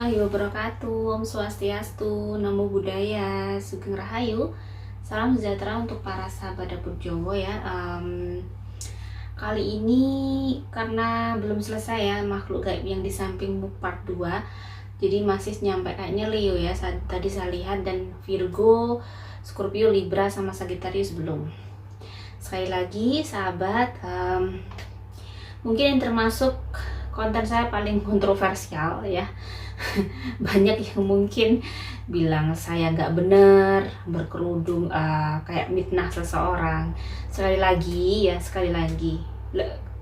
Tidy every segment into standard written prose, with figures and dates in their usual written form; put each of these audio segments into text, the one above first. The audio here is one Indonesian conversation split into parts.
Warahmatullahi wabarakatuh. Om Swastiastu, Namo Buddhaya, Sugeng Rahayu. Salam sejahtera untuk para sahabat dapur Jowo ya. Kali ini karena belum selesai ya makhluk gaib yang di sampingmu part 2. Jadi masih nyampe kayaknya Leo ya. Tadi saya lihat dan Virgo, Scorpio, Libra sama Sagittarius belum. Sekali lagi sahabat, mungkin yang termasuk konten saya paling kontroversial ya. Banyak yang mungkin bilang saya nggak bener berkerudung, kayak mitnah seseorang. Sekali lagi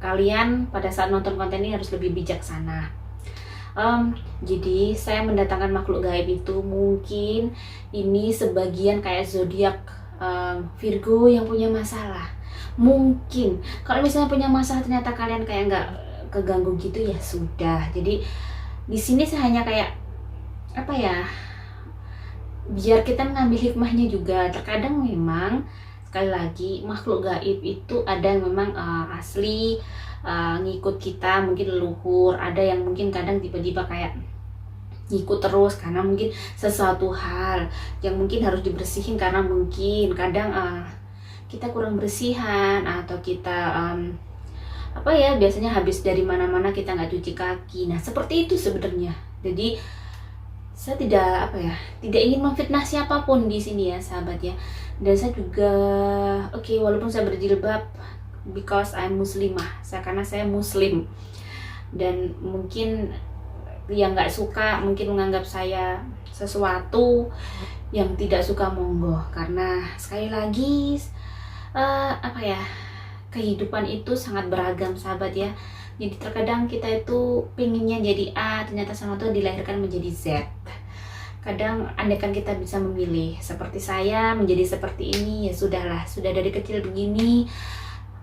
kalian pada saat nonton konten ini harus lebih bijaksana. Jadi saya mendatangkan makhluk gaib itu mungkin ini sebagian kayak zodiak Virgo yang punya masalah. Mungkin kalau misalnya punya masalah ternyata kalian kayak nggak keganggu gitu ya sudah. Jadi di sini saya hanya kayak apa ya, biar kita mengambil hikmahnya juga. Terkadang memang sekali lagi makhluk gaib itu ada yang memang asli ngikut kita, mungkin leluhur. Ada yang mungkin kadang tiba-tiba kayak ngikut terus karena mungkin sesuatu hal yang mungkin harus dibersihin karena mungkin kadang kita kurang bersihan atau kita apa ya, biasanya habis dari mana-mana kita nggak cuci kaki. Nah seperti itu sebenarnya. Jadi saya tidak tidak ingin memfitnah siapapun di sini ya sahabat ya. Dan saya juga walaupun saya berjilbab because I'm muslimah, karena saya muslim, dan mungkin yang nggak suka mungkin menganggap saya sesuatu yang tidak suka, monggo. Karena sekali lagi kehidupan itu sangat beragam sahabat ya. Jadi terkadang kita itu pinginnya jadi A, ternyata sama Tuhan dilahirkan menjadi Z. Kadang andaikan kita bisa memilih seperti saya menjadi seperti ini, ya sudahlah, sudah dari kecil begini,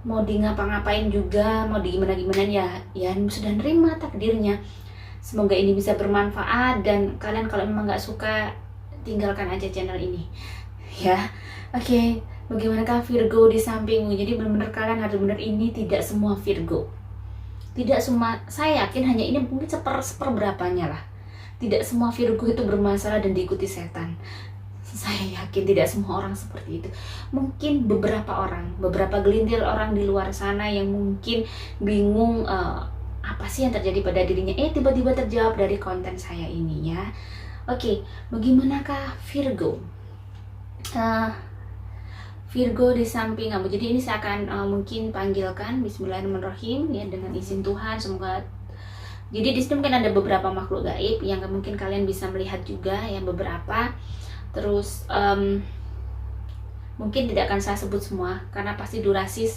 mau di ngapa-ngapain juga, mau di gimana-gimana ya sudah nerima takdirnya. Semoga ini bisa bermanfaat, dan kalian kalau memang nggak suka tinggalkan aja channel ini ya. Bagaimanakah Virgo di sampingmu? Jadi benar-benar kalian harus benar, ini tidak semua Virgo, tidak semua, saya yakin hanya ini mungkin seperberapanya lah. Tidak semua Virgo itu bermasalah dan diikuti setan. Saya yakin tidak semua orang seperti itu. Mungkin beberapa gelintir orang di luar sana yang mungkin bingung apa sih yang terjadi pada dirinya. Tiba-tiba terjawab dari konten saya ini ya. Bagaimanakah Virgo? Virgo di samping kamu. Jadi ini saya akan mungkin panggilkan Bismillahirrahmanirrahim ya, dengan izin Tuhan. Semoga. Jadi di sini mungkin ada beberapa makhluk gaib yang mungkin kalian bisa melihat juga yang beberapa. Terus mungkin tidak akan saya sebut semua karena pasti durasi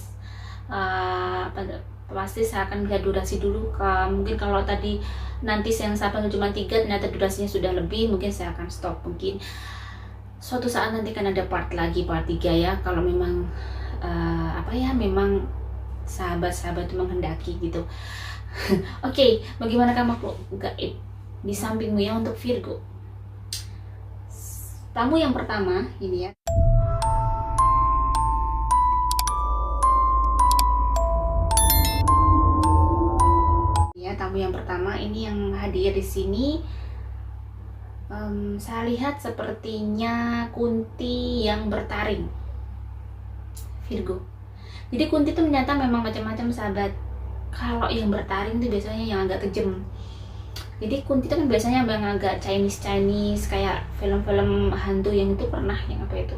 pasti saya akan lihat durasi dulu. Mungkin kalau tadi nanti yang saya panggil cuma 3, ternyata durasinya sudah lebih, mungkin saya akan stop. Mungkin suatu saat nanti kan ada part 3 ya, kalau memang memang sahabat-sahabat itu menghendaki gitu. Bagaimanakah makhluk gaib di sampingmu ya untuk Virgo? Tamu yang pertama ini ya. Tamu yang pertama ini yang hadir di sini. Saya lihat sepertinya Kunti yang bertaring, Virgo. Jadi Kunti itu ternyata memang macam-macam sahabat. Kalau yang bertaring itu biasanya yang agak kejam. Jadi Kunti itu kan biasanya yang agak Chinese kayak film-film hantu yang itu pernah, yang apa itu,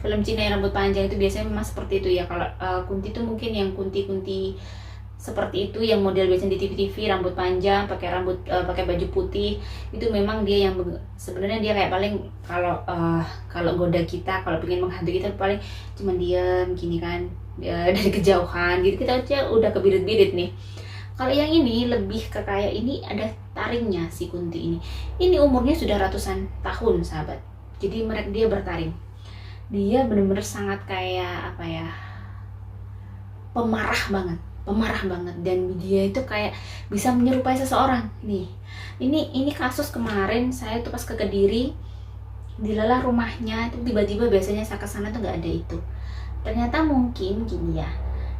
film Cina yang rambut panjang itu biasanya memang seperti itu ya. Kalau Kunti itu mungkin yang kunti seperti itu yang model biasanya di TV-TV, rambut panjang, pakai baju putih, itu memang dia yang sebenarnya dia kayak paling kalau goda kita, kalau pengen menghantui kita paling cuma diam gini kan, dari kejauhan gitu, kita aja udah kebirit-birit nih. Kalau yang ini lebih ke kayak ini ada taringnya si Kunti ini. Ini umurnya sudah ratusan tahun sahabat. Jadi dia bertaring. Dia benar-benar sangat kayak pemarah banget, dan dia itu kayak bisa menyerupai seseorang nih. Ini kasus kemarin saya tuh pas ke Kediri, dilelah rumahnya itu, tiba-tiba biasanya saya kesana tuh nggak ada itu. Ternyata mungkin gini ya,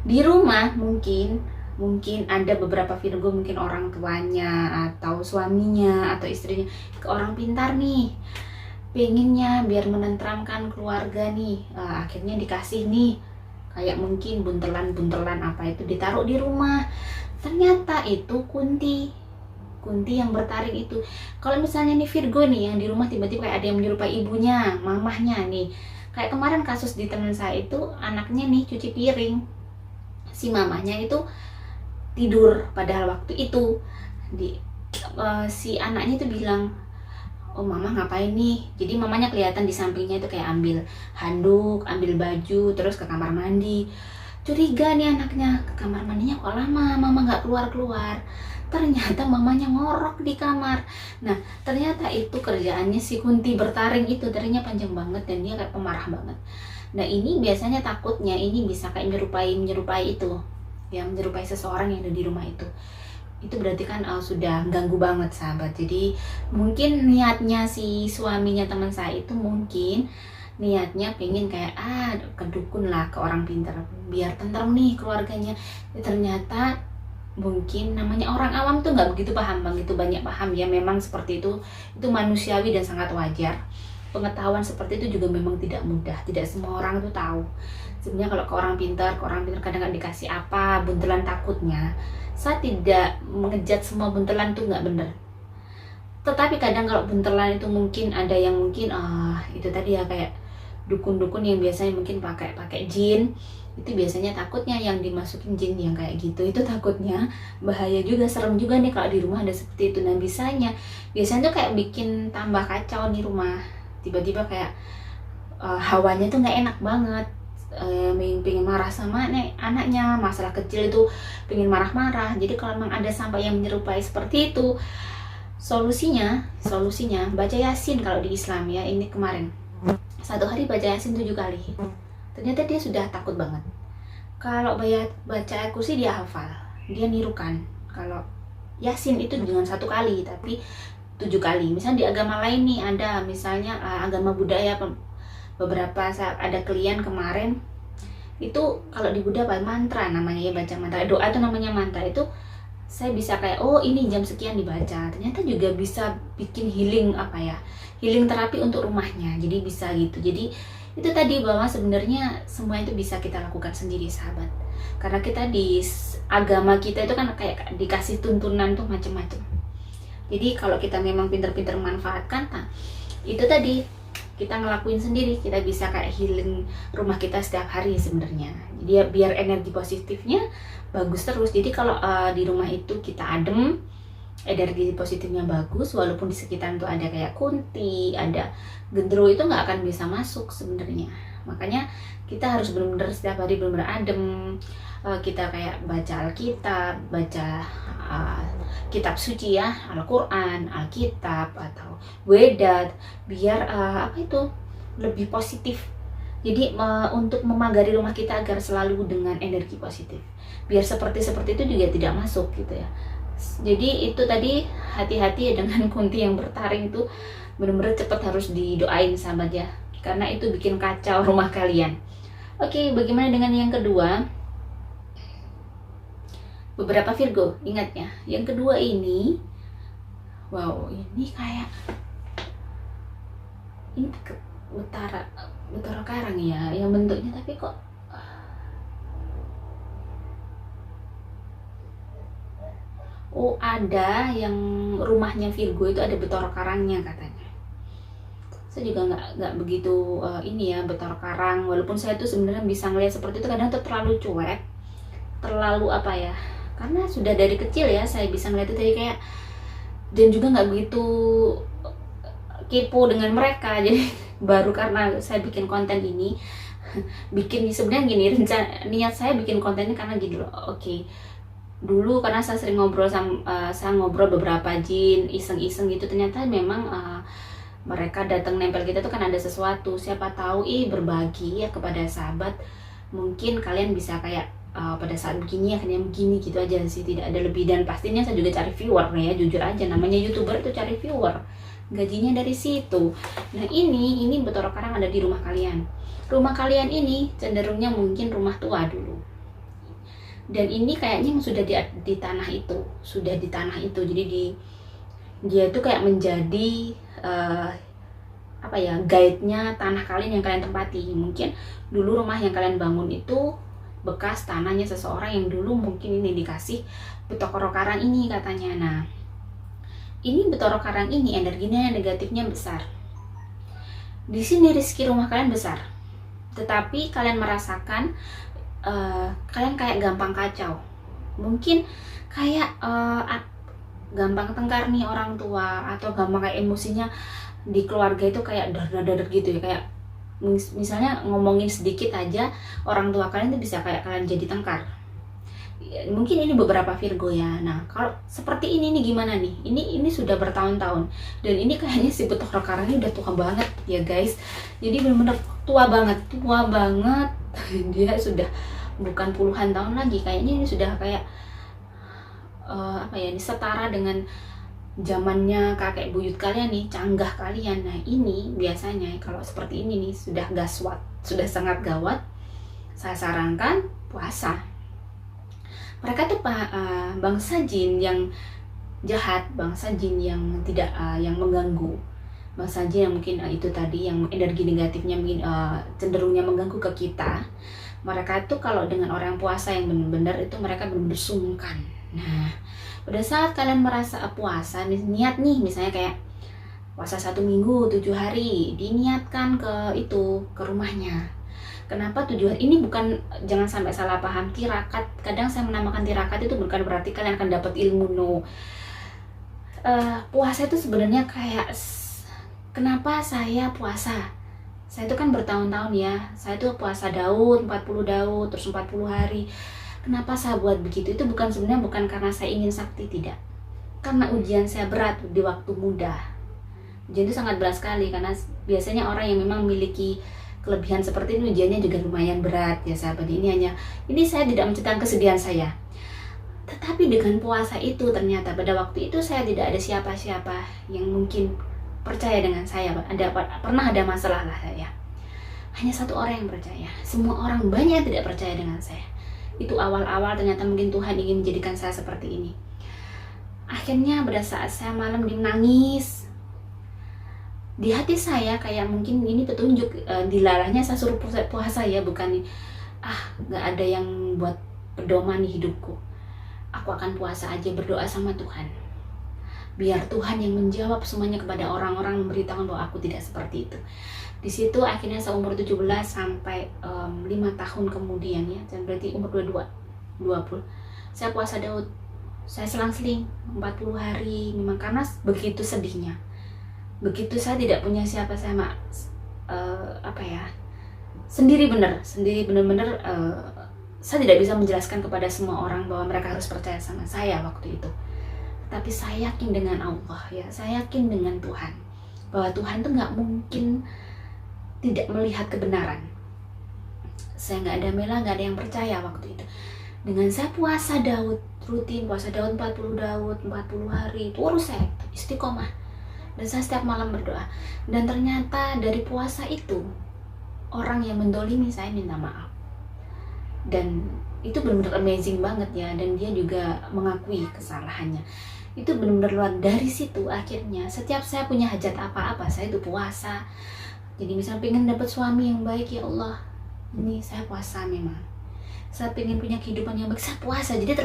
di rumah mungkin Mungkin ada beberapa Virgo, mungkin orang tuanya atau suaminya atau istrinya ke orang pintar nih, pengennya biar menenteramkan keluarga nih, akhirnya dikasih nih kayak mungkin buntelan-buntelan apa itu ditaruh di rumah. Ternyata itu kunti yang bertaring itu. Kalau misalnya nih Virgo nih yang di rumah tiba-tiba kayak ada yang menyerupai ibunya, mamahnya nih. Kayak kemarin kasus di teman saya itu, anaknya nih cuci piring, si mamahnya itu tidur padahal waktu itu si anaknya itu bilang, oh mama ngapain nih. Jadi mamanya kelihatan di sampingnya itu kayak ambil handuk, ambil baju, terus ke kamar mandi. Curiga nih anaknya, ke kamar mandinya kok lama, mama nggak keluar-keluar. Ternyata mamanya ngorok di kamar. Nah ternyata itu kerjaannya si kunti bertaring itu, taringnya panjang banget dan dia kayak pemarah banget. Nah ini biasanya takutnya ini bisa kayak menyerupai itu ya, menyerupai seseorang yang ada di rumah itu berarti kan sudah ganggu banget sahabat. Jadi mungkin niatnya si suaminya teman saya itu mungkin niatnya pengen kayak kedukun lah ke orang pintar biar tentrem nih keluarganya. Ternyata mungkin namanya orang awam tuh nggak begitu paham bang, itu banyak paham ya, memang seperti itu manusiawi dan sangat wajar. Pengetahuan seperti itu juga memang tidak mudah, tidak semua orang tuh tahu. Sebenarnya kalau ke orang pintar kadang-kadang dikasih apa buntelan, takutnya saya tidak mengejat semua buntelan tuh nggak bener. Tetapi kadang kalau buntelan itu mungkin ada yang mungkin itu tadi ya kayak dukun-dukun yang biasanya mungkin pakai jin, itu biasanya takutnya yang dimasukin jin yang kayak gitu, itu takutnya bahaya juga, serem juga nih kalau di rumah ada seperti itu. Nah biasanya tuh kayak bikin tambah kacau nih rumah, tiba-tiba kayak hawanya tuh nggak enak banget, pengen marah sama anaknya, masalah kecil itu pengen marah-marah. Jadi kalau memang ada sampai yang menyerupai seperti itu, solusinya baca Yasin kalau di Islam ya. Ini kemarin satu hari baca Yasin 7 kali. Ternyata dia sudah takut banget. Kalau baca kursi dia hafal, dia nirukan. Kalau Yasin itu dengan 1 kali tapi 7 kali. Misalnya di agama lain nih ada, misalnya agama Budaya, beberapa saat ada klien kemarin itu kalau di Buddha mantra namanya ya, baca mantra, doa itu namanya mantra. Itu saya bisa kayak ini jam sekian dibaca, ternyata juga bisa bikin healing healing terapi untuk rumahnya. Jadi bisa gitu. Jadi itu tadi bahwa sebenarnya semua itu bisa kita lakukan sendiri sahabat, karena kita di agama kita itu kan kayak dikasih tuntunan tuh macam-macam. Jadi kalau kita memang pintar-pintar memanfaatkan, itu tadi kita ngelakuin sendiri, kita bisa kayak healing rumah kita setiap hari sebenarnya. Jadi ya biar energi positifnya bagus terus. Jadi kalau di rumah itu kita adem, energi positifnya bagus, walaupun di sekitar itu ada kayak kunti, ada gendero, itu nggak akan bisa masuk sebenarnya. Makanya kita harus benar-benar setiap hari benar-benar adem. Kita kayak baca Alkitab, baca kitab suci ya, Al-Quran, Alkitab atau Wedat, biar lebih positif. Jadi untuk memagari rumah kita agar selalu dengan energi positif, biar seperti itu juga tidak masuk gitu ya. Jadi itu tadi, hati-hati ya dengan kunti yang bertaring itu, benar-benar cepat harus didoain sahabat ya, karena itu bikin kacau rumah kalian. Oke, bagaimana dengan yang kedua? Beberapa Virgo, ingat ya, yang kedua ini, wow, ini kayak ini Betara Karang ya, yang bentuknya, tapi kok ada yang rumahnya Virgo itu ada Betara Karangnya katanya. Saya juga nggak begitu ini ya Betara Karang, walaupun saya tuh sebenarnya bisa ngelihat seperti itu, kadang tuh terlalu cuek, terlalu karena sudah dari kecil ya saya bisa ngeliat itu, jadi kayak, dan juga nggak begitu kepo dengan mereka. Jadi baru karena saya bikin konten ini, sebenarnya gini, niat saya bikin konten ini karena gini loh. Oke, dulu karena saya sering ngobrol saya ngobrol beberapa jin, iseng-iseng gitu, ternyata memang mereka datang nempel kita tuh kan ada sesuatu, siapa tahu berbagi ya kepada sahabat, mungkin kalian bisa kayak pada saat begini akhirnya begini gitu aja sih, tidak ada lebih. Dan pastinya saya juga cari viewer nih ya, jujur aja, namanya YouTuber itu cari viewer, gajinya dari situ. Nah ini Betara Karang ada di rumah kalian. Rumah kalian ini cenderungnya mungkin rumah tua dulu. Dan ini kayaknya sudah di tanah itu, jadi dia itu kayak menjadi apa ya, guide-nya tanah kalian yang kalian tempati. Mungkin dulu rumah yang kalian bangun itu bekas tanahnya seseorang yang dulu mungkin ini dikasih Betokoro Karang ini katanya. Nah, ini Betokoro Karang ini energinya negatifnya besar. Di sini rezeki rumah kalian besar, tetapi kalian merasakan kalian kayak gampang kacau. Mungkin kayak gampang tengkar nih orang tua, atau gampang kayak emosinya di keluarga itu kayak dar gitu ya, kayak misalnya ngomongin sedikit aja orang tua kalian itu bisa kayak kalian jadi tengkar. Mungkin ini beberapa Virgo ya. Nah, kalau seperti ini nih gimana nih? Ini sudah bertahun-tahun, dan ini kayaknya si Betokoro Karang ini udah tua banget ya guys. Jadi benar-benar tua banget. Dia sudah bukan puluhan tahun lagi, kayaknya ini sudah kayak apa ya, ini setara dengan zamannya kakek buyut kalian nih, canggah kalian. Nah, ini biasanya kalau seperti ini nih sudah gaswat, sudah sangat gawat. Saya sarankan puasa. Mereka tuh bangsa jin yang jahat, bangsa jin yang tidak yang mengganggu, bangsa jin yang mungkin itu tadi yang energi negatifnya mungkin cenderungnya mengganggu ke kita. Mereka tuh kalau dengan orang puasa yang benar-benar itu mereka benar-benar sungkan. Nah, pada saat kalian merasa puasa, niat nih misalnya kayak puasa 1 minggu 7 hari, diniatkan ke rumahnya. Kenapa 7 hari? Ini bukan, jangan sampai salah paham, tirakat. Kadang saya menamakan tirakat itu bukan berarti kalian akan dapat ilmu, no. Puasa itu sebenarnya kayak, kenapa saya puasa? Saya itu kan bertahun-tahun ya, saya itu puasa Daud, 40 Daud, terus 40 hari. Kenapa saya buat begitu? Itu sebenarnya bukan karena saya ingin sakti, tidak. Karena ujian saya berat di waktu muda. Ujian itu sangat berat sekali, karena biasanya orang yang memang memiliki kelebihan seperti ini ujiannya juga lumayan berat ya sahabat. Ini saya tidak menceritakan kesedihan saya. Tetapi dengan puasa itu ternyata pada waktu itu saya tidak ada siapa-siapa yang mungkin percaya dengan saya. Pernah ada masalah lah saya. Hanya 1 orang yang percaya. Semua orang banyak yang tidak percaya dengan saya. Itu awal-awal ternyata mungkin Tuhan ingin menjadikan saya seperti ini. Akhirnya pada saat saya malam nangis, di hati saya kayak mungkin ini petunjuk, dilalahnya saya suruh puasa ya, bukan nggak ada yang buat pedoman di hidupku. Aku akan puasa aja, berdoa sama Tuhan. Biar Tuhan yang menjawab semuanya kepada orang-orang, memberitahu bahwa aku tidak seperti itu. Di situ akhirnya saya umur 17 sampai 5 tahun kemudian ya, dan berarti umur 20. Saya puasa Daud. Saya selang-seling 40 hari, memang karena begitu sedihnya. Begitu saya tidak punya siapa, saya sendiri benar-benar saya tidak bisa menjelaskan kepada semua orang bahwa mereka harus percaya sama saya waktu itu. Tapi saya yakin dengan Allah ya, saya yakin dengan Tuhan, bahwa Tuhan tuh nggak mungkin tidak melihat kebenaran. Saya nggak ada Mela, nggak ada yang percaya waktu itu. Dengan saya puasa Daud, rutin puasa Daud 40 Daud, 40 hari, terus saya istiqomah. Dan saya setiap malam berdoa. Dan ternyata dari puasa itu, orang yang mendolimi saya minta maaf. Dan itu benar-benar amazing banget ya. Dan dia juga mengakui kesalahannya. Itu benar-benar luar. Dari situ akhirnya setiap saya punya hajat apa-apa, saya itu puasa. Jadi misalnya pengen dapat suami yang baik, ya Allah, ini saya puasa memang. Saya pengen punya kehidupan yang baik, saya puasa. Jadi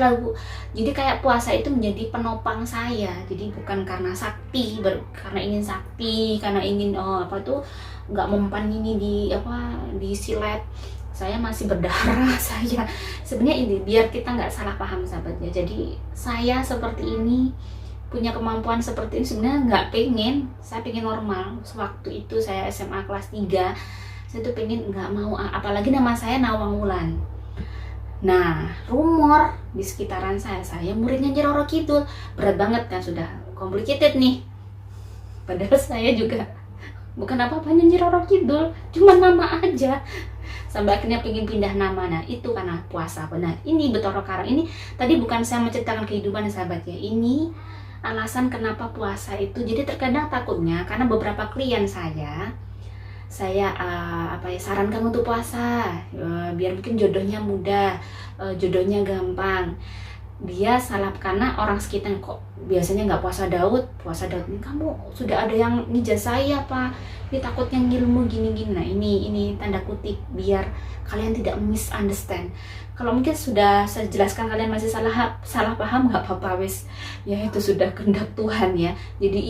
kayak puasa itu menjadi penopang saya. Jadi bukan karena sakti, karena ingin sakti, karena ingin nggak mempan ini di silet. Saya masih berdarah. Saya sebenarnya ini biar kita nggak salah paham sahabatnya. Jadi saya seperti ini, punya kemampuan seperti ini sebenarnya nggak pengen. Saya pengen normal. Waktu itu saya SMA kelas 3, saya tuh pengen nggak mau, apalagi nama saya Nawang Wulan. Nah, rumor di sekitaran saya muridnya Nyi Roro Kidul. Berat banget kan, sudah complicated nih. Padahal saya juga bukan apa-apanya Nyi Roro Kidul, cuma nama aja. Sampai akhirnya pengen pindah nama. Nah, itu karena puasa. Nah, ini Betokoro Karang. Ini tadi bukan saya menceritakan kehidupan sahabat ya. Ini alasan kenapa puasa itu. Jadi terkadang takutnya karena beberapa klien saya saya sarankan untuk puasa, biar mungkin jodohnya mudah, jodohnya gampang. Dia salah karena orang sekitar kok biasanya nggak puasa Daud ini kamu sudah ada yang ngijaz saya apa, ini takutnya ngilmu gini-gini. Nah ini tanda kutip biar kalian tidak misunderstand. Kalau mungkin sudah saya jelaskan kalian masih salah paham, nggak apa-apa wes, ya itu sudah kehendak Tuhan ya. Jadi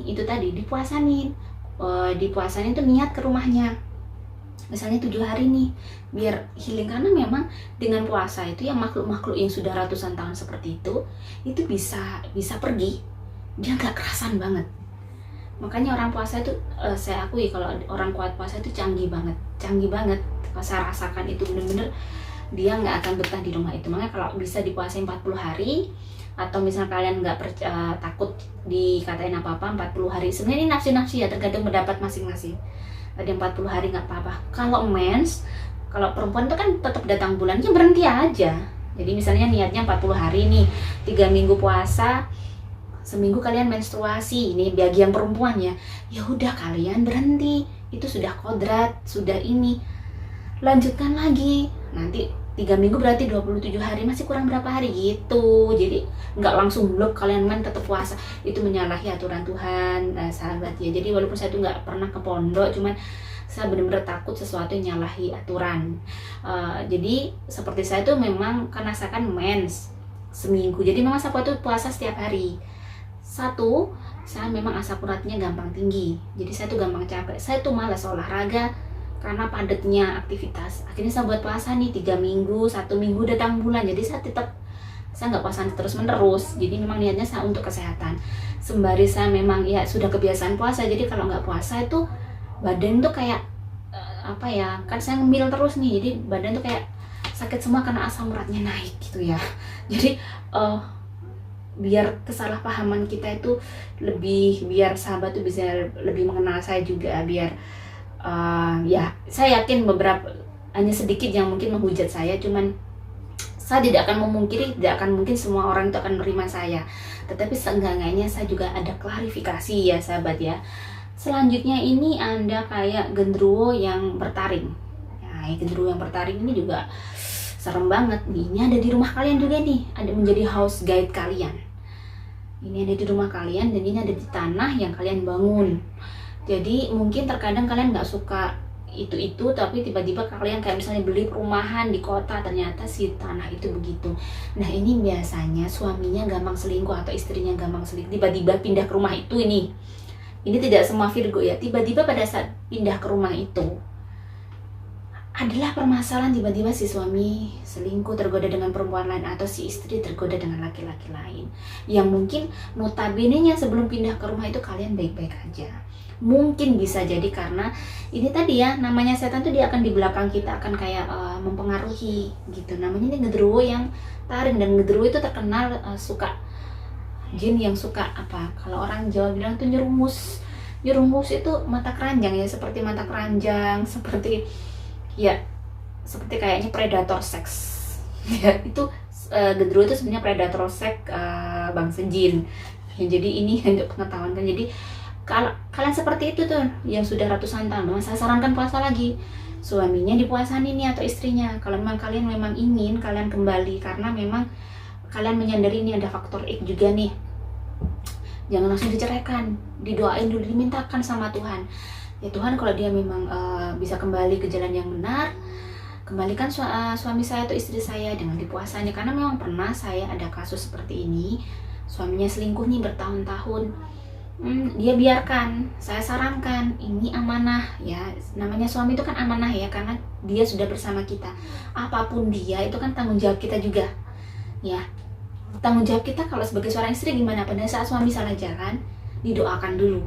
itu tadi dipuasanin, dipuasanin itu niat ke rumahnya, misalnya 7 hari nih biar healing, karena memang dengan puasa itu yang makhluk-makhluk yang sudah ratusan tahun seperti itu bisa pergi, dia nggak kerasan banget. Makanya orang puasa itu saya akui kalau orang kuat puasa itu canggih banget. Saya rasakan itu bener-bener dia nggak akan betah di rumah itu. Makanya kalau bisa dipuasain 40 hari, atau misal kalian nggak takut dikatain apa-apa 40 hari, sebenarnya ini nafsi-nafsi ya, tergantung pendapat masing-masing. Ada yang 40 hari nggak apa-apa. Kalau perempuan itu kan tetap datang bulannya, berhenti aja. Jadi misalnya niatnya 40 hari nih, 3 minggu puasa, seminggu kalian menstruasi, ini bagi yang perempuan ya udah kalian berhenti, itu sudah kodrat, sudah ini, lanjutkan lagi. Nanti 3 minggu berarti 27 hari, masih kurang berapa hari gitu. Jadi nggak langsung blok kalian tetap puasa, itu menyalahi aturan Tuhan, sahabat ya. Jadi walaupun saya tuh nggak pernah ke pondok, cuman saya benar-benar takut sesuatu yang nyalahi aturan. Jadi seperti saya tuh memang karena saya kan mens seminggu, jadi memang saya tuh puasa setiap hari. Satu, saya memang asam uratnya gampang tinggi, jadi saya tuh gampang capek, saya tuh malas olahraga karena padatnya aktivitas. Akhirnya saya buat puasa nih 3 minggu, 1 minggu datang bulan, jadi saya nggak puasa terus menerus. Jadi memang niatnya saya untuk kesehatan, sembari saya memang ya sudah kebiasaan puasa. Jadi kalau nggak puasa itu badan tuh kayak kan saya ngemil terus nih, jadi badan tuh kayak sakit semua karena asam uratnya naik gitu ya. Jadi biar kesalahpahaman kita itu biar sahabat tuh bisa lebih mengenal saya juga, biar ya saya yakin hanya sedikit yang mungkin menghujat saya, cuman saya tidak akan memungkiri, tidak akan mungkin semua orang itu akan menerima saya, tetapi seenggak-enggaknya saya juga ada klarifikasi ya sahabat ya. Selanjutnya ini Anda kayak genderuwo yang bertaring. Nah, genderuwo yang bertaring ini juga serem banget nih. Ini ada di rumah kalian juga nih, ada menjadi house guide kalian. Ini ada di rumah kalian dan ini ada di tanah yang kalian bangun. Jadi mungkin terkadang kalian nggak suka itu, tapi tiba-tiba kalian kayak misalnya beli perumahan di kota, ternyata si tanah itu begitu. Nah ini biasanya suaminya gampang selingkuh atau istrinya gampang selingkuh, tiba-tiba pindah ke rumah itu. Ini tidak semua Virgo ya, tiba-tiba pada saat pindah ke rumah itu adalah permasalahan, tiba-tiba si suami selingkuh, tergoda dengan perempuan lain, atau si istri tergoda dengan laki-laki lain yang mungkin notabene-nya sebelum pindah ke rumah itu kalian baik-baik aja. Mungkin bisa jadi karena ini tadi ya, namanya setan tuh dia akan di belakang kita, akan kayak mempengaruhi gitu. Namanya ini genderuwo yang taring, dan genderuwo itu terkenal suka jin yang suka kalau orang Jawa bilang tuh nyerumus itu mata keranjang ya, seperti mata keranjang, seperti kayaknya predator seks ya. Itu genderuwo itu sebenarnya predator seks bangsa jin ya. Jadi ini untuk pengetahuan kan. Jadi kalau kalian seperti itu tuh yang sudah ratusan tahun, saya sarankan puasa lagi, suaminya dipuasain ini atau istrinya. Kalau memang kalian ingin kalian kembali, karena memang kalian menyadari ini ada faktor X juga nih, jangan langsung diceraikan, didoain dulu, dimintakan sama Tuhan ya. Tuhan kalau dia memang bisa kembali ke jalan yang benar, kembalikan suami saya atau istri saya dengan dipuasanya. Karena memang pernah saya ada kasus seperti ini, suaminya selingkuh nih bertahun-tahun, dia biarkan. Saya sarankan, ini amanah ya, namanya suami itu kan amanah ya, karena dia sudah bersama kita, apapun dia itu kan tanggung jawab kita juga ya. Tanggung jawab kita kalau sebagai seorang istri gimana? Pada saat suami salah jalan, didoakan dulu.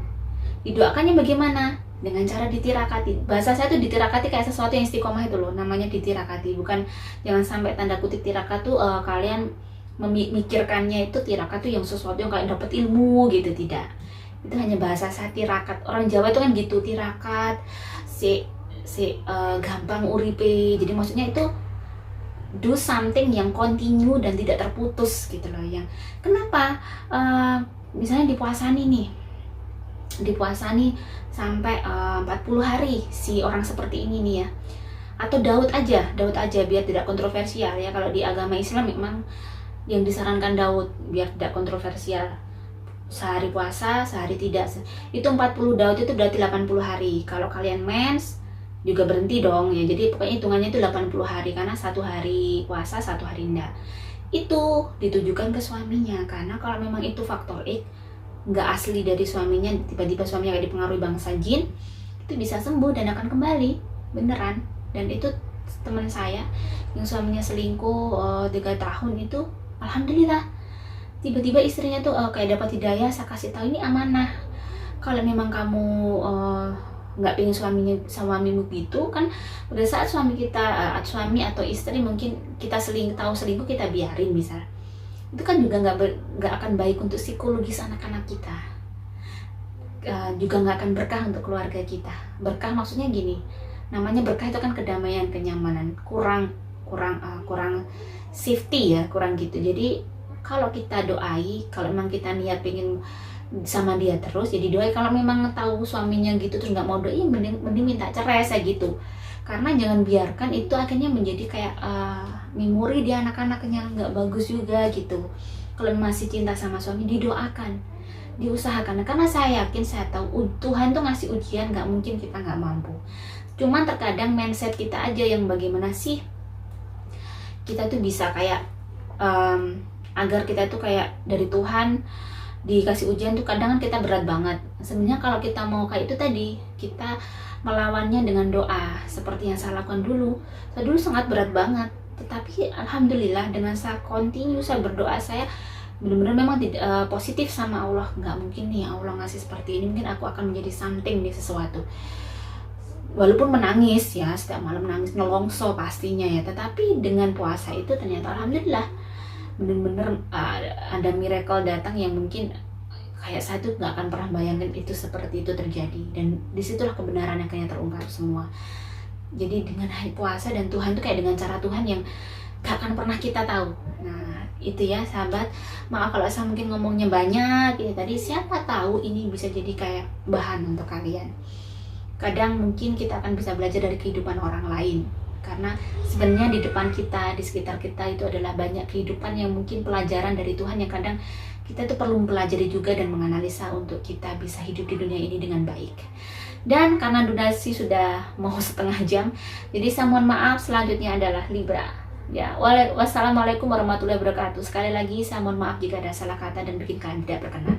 Didoakannya bagaimana? Dengan cara ditirakati. Bahasa saya tuh ditirakati kayak sesuatu yang istiqomah itu loh, namanya ditirakati. Bukan, jangan sampai tanda kutip tirakat tuh kalian memikirkannya itu tirakat tuh yang sesuatu yang kalian dapat ilmu gitu, tidak. Itu hanya bahasa saya tirakat. Orang Jawa itu kan gitu, tirakat, gampang uripe. Jadi maksudnya itu do something yang continue dan tidak terputus gitu loh. Yang kenapa misalnya dipuasani nih, di puasa nih sampai 40 hari si orang seperti ini nih ya. Atau Daud aja biar tidak kontroversial ya. Kalau di agama Islam memang yang disarankan Daud biar tidak kontroversial. Sehari puasa, sehari tidak. Itu 40 Daud itu berarti 80 hari. Kalau kalian mens juga berhenti dong ya. Jadi pokoknya hitungannya itu 80 hari karena 1 hari puasa, 1 hari enggak. Itu ditujukan ke suaminya karena kalau memang itu faktor X nggak asli dari suaminya, tiba-tiba suaminya kayak dipengaruhi bangsa jin, itu bisa sembuh dan akan kembali beneran. Dan itu teman saya yang suaminya selingkuh 3 tahun itu, alhamdulillah tiba-tiba istrinya tuh kayak dapat hidayah. Saya kasih tahu ini amanah, kalau memang kamu nggak pengen suamimu gitu kan, pada saat suami kita suami atau istri mungkin kita tahu selingkuh, kita biarin misal, itu kan juga nggak akan baik untuk psikologis anak-anak kita, juga nggak akan berkah untuk keluarga kita. Berkah maksudnya gini, namanya berkah itu kan kedamaian, kenyamanan, kurang safety ya, kurang gitu. Jadi kalau kita doai, kalau memang kita niat pengen sama dia terus, jadi doai. Kalau memang tahu suaminya gitu terus nggak mau doi, mending minta cerai saya gitu. Karena jangan biarkan itu akhirnya menjadi kayak memori di anak-anaknya, nggak bagus juga gitu. Kalau masih cinta sama suami, didoakan, diusahakan. Karena saya yakin, saya tahu Tuhan tuh ngasih ujian, nggak mungkin kita nggak mampu. Cuman terkadang mindset kita aja yang bagaimana sih kita tuh bisa kayak agar kita tuh kayak dari Tuhan dikasih ujian tuh kadang kan kita berat banget. Sebenarnya kalau kita mau kayak itu tadi, kita melawannya dengan doa seperti yang saya lakukan dulu. Saya dulu sangat berat banget, tetapi alhamdulillah dengan saya continue, saya berdoa, saya benar-benar memang positif sama Allah. Nggak mungkin nih Allah ngasih seperti ini, mungkin aku akan menjadi something di sesuatu. Walaupun menangis ya, setiap malam nangis, nelongso pastinya ya, tetapi dengan puasa itu ternyata alhamdulillah benar-benar ada miracle datang yang mungkin kayak saya tuh nggak akan pernah bayangin itu seperti itu terjadi. Dan disitulah kebenaran yang kayaknya terungkap semua. Jadi dengan hari puasa dan Tuhan tuh kayak dengan cara Tuhan yang gak akan pernah kita tahu. Nah itu ya sahabat, maaf kalau saya mungkin ngomongnya banyak ya tadi, siapa tahu ini bisa jadi kayak bahan untuk kalian. Kadang mungkin kita akan bisa belajar dari kehidupan orang lain, karena sebenarnya di depan kita, di sekitar kita itu adalah banyak kehidupan yang mungkin pelajaran dari Tuhan yang kadang kita tuh perlu mempelajari juga dan menganalisa untuk kita bisa hidup di dunia ini dengan baik. Dan karena durasi sudah mau setengah jam, jadi saya mohon maaf. Selanjutnya adalah Libra ya. Wassalamualaikum warahmatullahi wabarakatuh. Sekali lagi saya mohon maaf jika ada salah kata dan bikin kalian tidak berkenan.